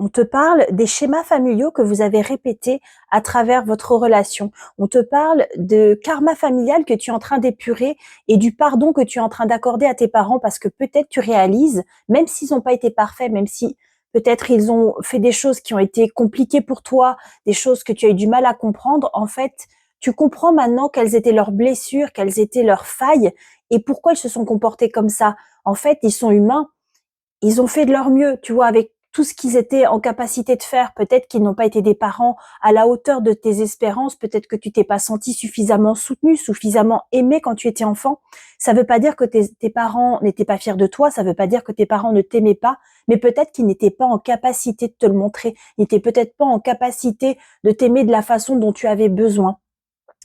On te parle des schémas familiaux que vous avez répétés à travers votre relation. On te parle de karma familial que tu es en train d'épurer et du pardon que tu es en train d'accorder à tes parents parce que peut-être tu réalises, même s'ils n'ont pas été parfaits, même si peut-être ils ont fait des choses qui ont été compliquées pour toi, des choses que tu as eu du mal à comprendre, en fait, tu comprends maintenant quelles étaient leurs blessures, quelles étaient leurs failles et pourquoi ils se sont comportés comme ça. En fait, ils sont humains. Ils ont fait de leur mieux, tu vois, avec tout ce qu'ils étaient en capacité de faire. Peut-être qu'ils n'ont pas été des parents à la hauteur de tes espérances. Peut-être que tu t'es pas senti suffisamment soutenu, suffisamment aimé quand tu étais enfant. Ça veut pas dire que tes parents n'étaient pas fiers de toi. Ça veut pas dire que tes parents ne t'aimaient pas. Mais peut-être qu'ils n'étaient pas en capacité de te le montrer. Ils n'étaient peut-être pas en capacité de t'aimer de la façon dont tu avais besoin.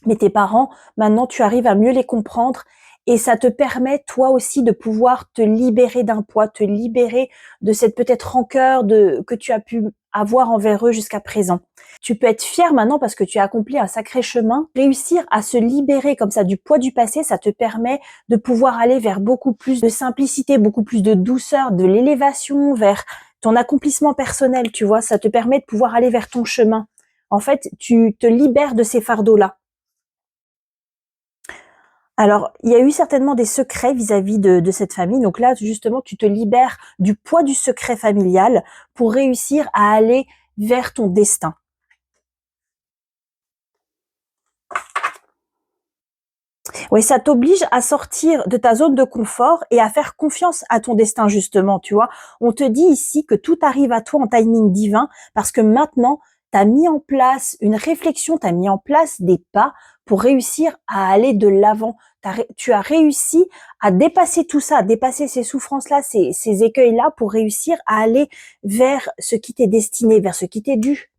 Mais tes parents, maintenant, tu arrives à mieux les comprendre et ça te permet, toi aussi, de pouvoir te libérer d'un poids, te libérer de cette peut-être rancœur que tu as pu avoir envers eux jusqu'à présent. Tu peux être fier maintenant parce que tu as accompli un sacré chemin. Réussir à se libérer comme ça du poids du passé, ça te permet de pouvoir aller vers beaucoup plus de simplicité, beaucoup plus de douceur, de l'élévation, vers ton accomplissement personnel, tu vois. Ça te permet de pouvoir aller vers ton chemin. En fait, tu te libères de ces fardeaux-là. Alors, il y a eu certainement des secrets vis-à-vis de cette famille. Donc là, justement, tu te libères du poids du secret familial pour réussir à aller vers ton destin. Oui, ça t'oblige à sortir de ta zone de confort et à faire confiance à ton destin, justement, tu vois. On te dit ici que tout arrive à toi en timing divin parce que maintenant, tu as mis en place une réflexion, tu as mis en place des pas pour réussir à aller de l'avant. Tu as réussi à dépasser tout ça, à dépasser ces souffrances-là, ces écueils-là pour réussir à aller vers ce qui t'est destiné, vers ce qui t'est dû.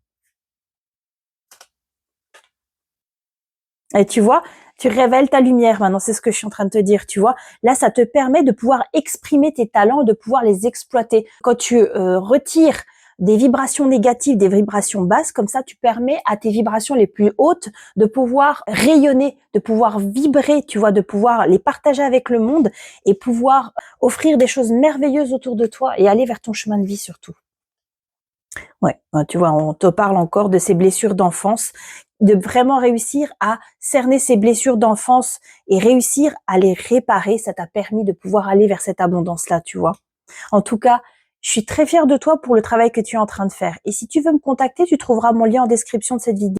Et tu vois, tu révèles ta lumière maintenant, c'est ce que je suis en train de te dire, tu vois. Là, ça te permet de pouvoir exprimer tes talents, de pouvoir les exploiter. Quand tu retires des vibrations négatives, des vibrations basses, comme ça, tu permets à tes vibrations les plus hautes de pouvoir rayonner, de pouvoir vibrer, tu vois, de pouvoir les partager avec le monde et pouvoir offrir des choses merveilleuses autour de toi et aller vers ton chemin de vie surtout. Ouais, tu vois, on te parle encore de ces blessures d'enfance, de vraiment réussir à cerner ces blessures d'enfance et réussir à les réparer, ça t'a permis de pouvoir aller vers cette abondance-là, tu vois. En tout cas, je suis très fière de toi pour le travail que tu es en train de faire. Et si tu veux me contacter, tu trouveras mon lien en description de cette vidéo.